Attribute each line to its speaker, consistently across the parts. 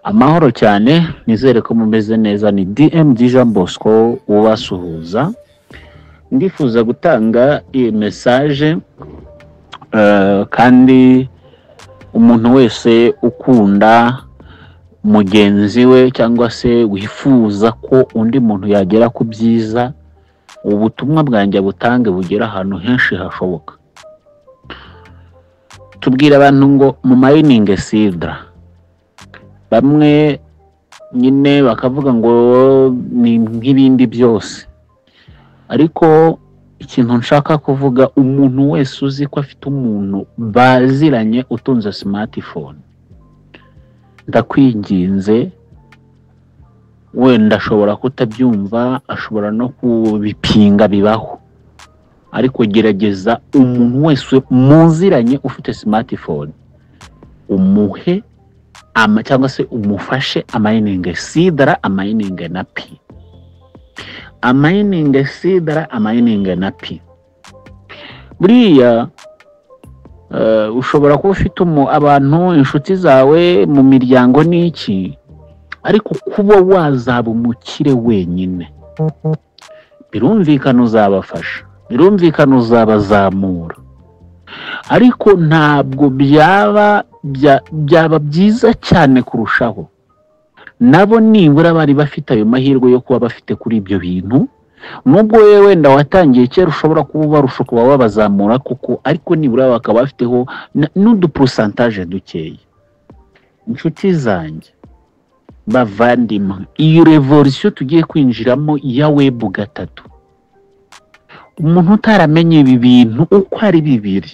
Speaker 1: Amahoro cyane, nizere ko mumeze neza. Ni DMD Jean Bosco ubasuhuza. Ndifuza gutanga iyi message kandi umuntu wese ukunda mugenzi we cyangwa se wifuza ko undi muntu yagera ku byiza, ubutumwa bwanjye butange bugera ahantu henshi hashoboka. Tubwira abantu ngo mu mining sidra, bamwe nyine bakavuga ngo ni nk'ibindi byose, ariko ikintu nshaka kuvuga, umuntu wese uzi ko afite umuntu baziranye utunze smartphone, ndakwinginze, wenda ashobora kutabyumva, ashobora no kubipinga, bibaho, ariko gerageza umuntu wese muziranye ufite smartphone umuhe cyangwa se umufashe mining sidra, mining na pi, mining sidra, mining na pi. Buriya ushobora kuba ufite abantu, inshuti zawe, mu miryango n'iki, ariko kuba wazaba umukire wenyine, birumvikana uzabafasha, birumvikana uzabazamura, ariko ntabwo byaba byiza cyane kurushaho nabo nibura bari bafite ayo mahirwe yo kuba bafite kuri ibyo bintu. Nubwo wewe wenda watangiye kera ushobora kuba barusha kuba wabazamura kuko, ariko nibura bakaba bafiteho n'udu pourcentage dukeya. Inshuti zanjye, bavandimwe, iyi revolution tugiye kwinjiramo ya web 3, umuntu utaramenye ibi bintu uko ari bibiri,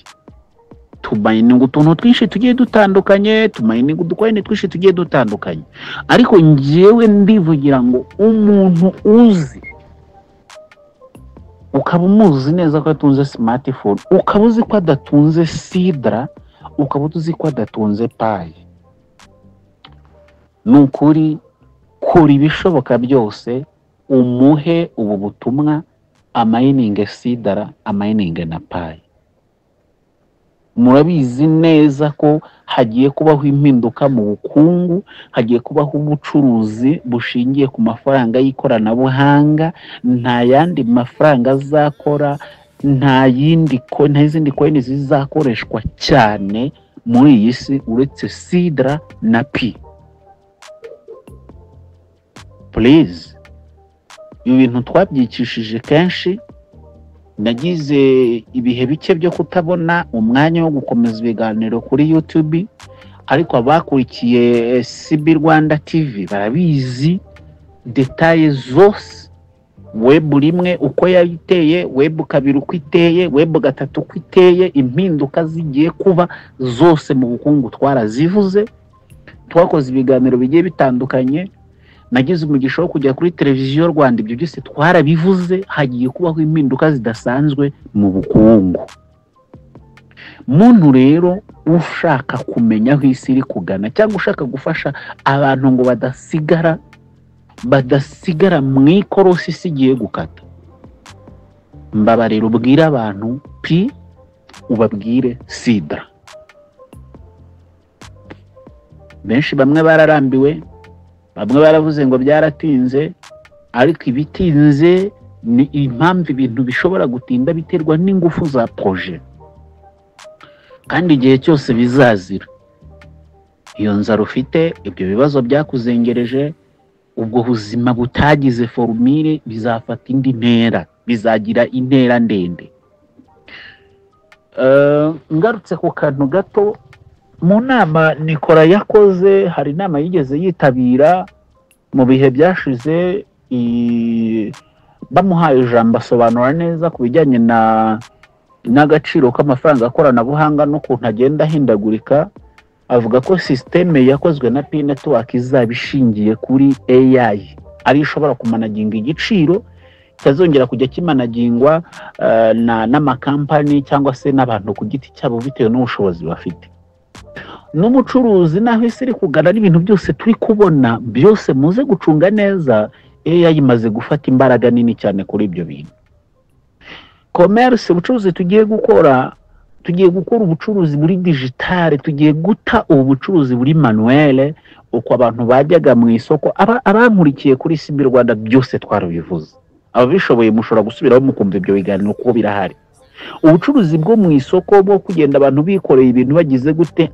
Speaker 1: tumayininga utuntu twinshi tugiye dutandukanye, tumayininga udukoine twinshi tugiye dutandukanye, ariko njyewe ndivugira ngo umuntu uzi, ukaba umuzi neza ko atunze smartphone, ukaba uzi ko adatunze sidra, ukaba uzi ko adatunze pi, nukuri kora ibishoboka byose umuhe ubu butumwa, mining sidra, mining na pi. Murabizi neza ko hagiye kubaho impinduka mu bukungu, hagiye kubaho ubucuruzi bushingiye ku mafaranga y'ikoranabuhanga, nta yandi mafaranga azakora, nta zindi coin zizakoreshwa cyane muri iyi si uretse sidra na pi. Please, ibi bintu twabyikishije kenshi, nagize ibihe bike byo kutabona umwanya wo gukomeza ibiganiro kuri YouTube, ariko abakurikiye CB Rwanda TV barabizi details zose, web rimwe uko yayiteye, web 2 uko iteye, web 3 uko iteye, impinduka zigiye kuba zose mu bukungu twarazivuze, twakoze ibiganiro bigiye bitandukanye, nagize umugisha wo kujya kuri televiziyo Rwanda, ibyo byose twarabivuze. Hagiye kubaho impinduka zidasanzwe mu bukungu. Muntu rero ushaka kumenya aho isi iri kugana, cyangwa ushaka gufasha abantu ngo badasigara mu ikorosi isi igiye gukata, mbabarira ubwire abantu pi, ubabwire sidra. Benshi bamwe bararambiwe, bamwe baravuze ngo byaratinze, ariko ibitinze ni impamvu ibintu bishobora gutinda biterwa n'ingufu za projet, kandi igihe cyose bizazira. Iyo nzara ufite, ibyo bibazo byakuzengereje, ubwo buzima butagize formule, bizafata indi ntera, bizagira intera ndende. Ngarutse ku kantu gato, mu nama Nikora yakoze, hari inama yigeze yitabira mu bihe byashize, bamuhaye ijambo asobanura neza ku bijyanye n'agaciro k'amafaranga akoranabuhanga n'ukuntu agenda ahindagurika. Avuga ko systeme yakozwe na Pi Network izaba ishingiye kuri AI, ari ishobora kumanaginga igiciro, kitazongera kujya kimanagingwa n'amakampani cyangwa se n'abantu ku giti cyabo bitewe n'ubushobozi bafite. N'umucuruzi naho isi iri kugana n'ibintu byose turi kubona, byose muze gucunga neza, AI imaze gufata imbaraga nini cyane kuri ibyo bintu. Commerce, ubucuruzi tugiye gukora, tugiye gukora ubucuruzi muri digitale, tugiye guta ubucuruzi buri manuel, uko abantu bajyaga mu isoko. Abankurikiye kuri Simbi Rwanda byose twarabivuze, ababishoboye mushobora gusubiraho mukumva ibyo biganiro kuko birahari. Ubucuruzi bwo mu isoko bwo kugenda abantu bikoreye ibintu bagize gute,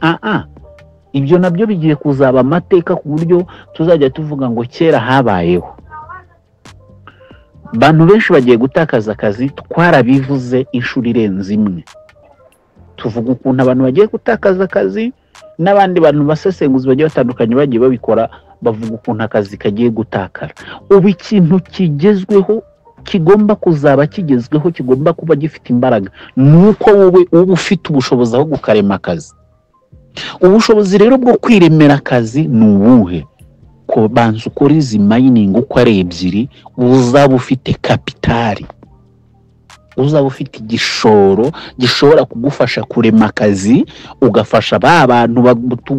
Speaker 1: ibyo nabyo bigiye kuzaba amateka ku buryo tuzajya tuvuga ngo kera habayeho. Bantu benshi bagiye gutakaza akazi, twarabivuze inshuro irenze imwe. Tuvuga ukuntu abantu bagiye gutakaza akazi, n'abandi bantu basesenguzi bagiye batandukanye bagiye babikora, bavuga ukuntu akazi kagiye gutakara. Ubu ikintu kigezweho, kigomba kuzaba kigezweho, kigomba kuba gifite imbaraga, nuko wowe uba ufite ubushobozi aho gukarema akazi. Ubushobozi rero bwo kwiremera akazi ni ubuhe? Ko banza ukora izi mining uko ari ebyiri, uzaba ufite kapitali, uzaba ufite igishoro gishobora kugufasha kurema akazi, ugafasha ba bantu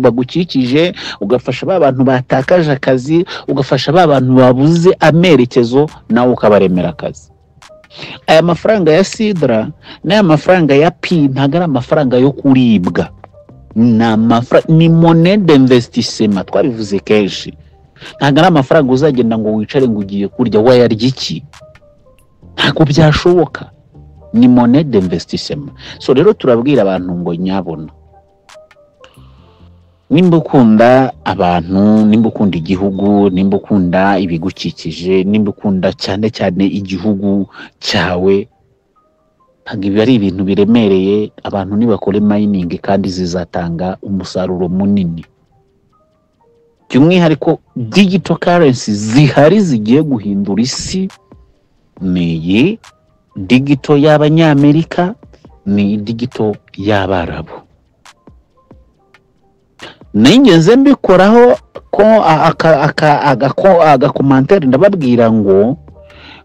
Speaker 1: bagukikije, ugafasha ba bantu batakaje akazi, ugafasha ba bantu babuze amerekezo, nawe ukabaremera akazi. Aya mafaranga ya Sidra n'aya mafaranga ya Pi ntago ari amafaranga yo kuribwa, ni monnaie d'investissement. Twabivuze kenshi, ntago ari amafaranga uzagenda ngo wicare ngo ugiye kurya wayarya iki, ntago byashoboka. Ni monnaie d'investissement. So rero turabwira abantu ngo nyabona, nimba ukunda abantu, nimba ukunda igihugu, nimba ukunda ibigukikije, nimba ukunda cyane cyane igihugu cyawe, ntabwo ibi ari ibintu biremereye. Abantu nibakore mining kandi zizatanga umusaruro munini. By'umwihariko digital currency zihari zigiye guhindura isi, ni digital y'Abanyamerika, ni digital y'Abarabu. Ningenze mbikoraho ko agakomantere ndababwira ngo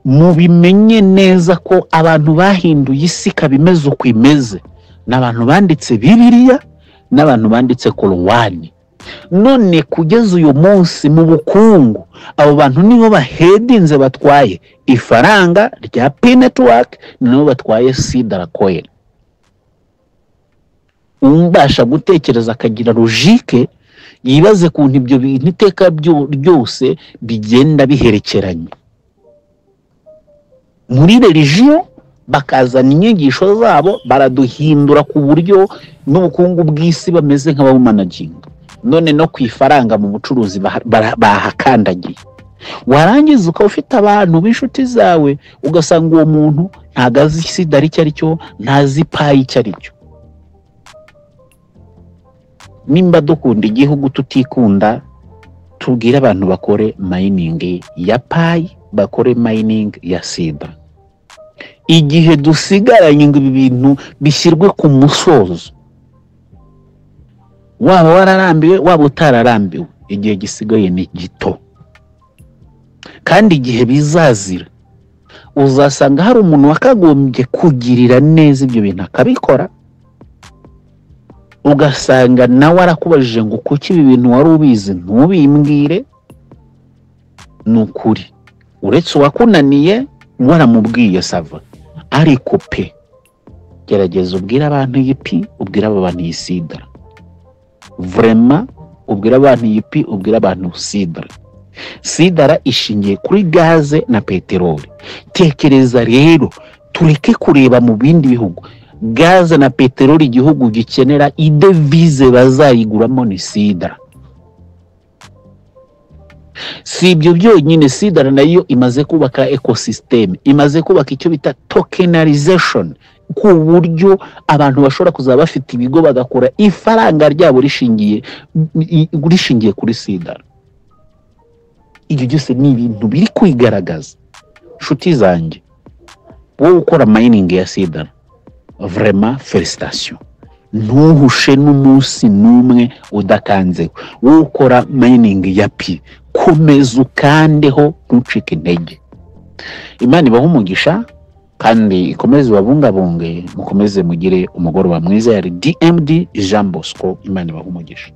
Speaker 1: mubimenye neza ko abantu bahinduye isi kabimeze uko imeze, n'abantu banditse Bibiliya, n'abantu banditse Korowani. None kugeza uyu munsi mu bukungu, abo bantu nibo bahedinze batwaye ifaranga rya Pi Network, nibo batwaye Sidra Coin. Umbasha gutekereza akagira logique, yibaze kuntu ibyo bintu iteka byose bigenda biherekeranye. Muri religion bakazana inyigisho zabo, baraduhindura ku buryo n'ubukungu bw'isi bameze nk'abamanaginga. None no kwifaranga mu bucuruzi bahakandagiye. Warangiza ukaba ufite abantu b'inshuti zawe, ugasanga uwo muntu ntago azi Sidra icyo ari cyo, ntazi Pi icyo ari cyo. Nimba dukunda igihugu tutikunda, tubwire abantu bakore mining ya Pi, bakore mining ya Sidra. Igihe dusigaranye ngo ibi bintu bishyirwe ku musozo, waba wararambiwe waba utararambiwe, igihe gisigaye ni gito. Kandi igihe bizazira, uzasanga hari umuntu wakagombye kugirira neza ibyo bintu akabikora, ugasanga nawe arakubajije ngo kuki ibi bintu wari ubizi ntubimbwire. Nukuri uretse wakunaniye waramubwiye sava, ariko pe gerageza ubwira abantu yipi, ubwira abantu yisidra. Vraiment ubwira abantu yipi, ubwira abantu Sidra. Sidra ishingiye kuri gaze na peteroli. Tekereza rero, tureke kureba mu bindi bihugu. Gaze na peteroli igihugu gikenera idevize bazayiguramo ni Sidra. Si ibyo byonyine, Sidra nayo imaze kubaka ecosystem, imaze kubaka icyo bita tokenization, ku buryo abantu bashobora kuzaba bafite ibigo bagakora ifaranga ryabo rishingiye kuri Sidra. Ibyo byose ni ibintu biri kwigaragaza. Nshuti zanjye, wowe ukora mining ya Sidra, vraiment félicitations. Ntuhushe n'umunsi n'umwe udakanzeho. Wowe ukora mining ya Pi, komeza ukandeho, ntucike intege. Imana ibahe umugisha kandi ikomeze babungabunge, mukomeze mugire umugoroba mwiza. Yari DMD Jean Bosco. Imana ibahe umugisha.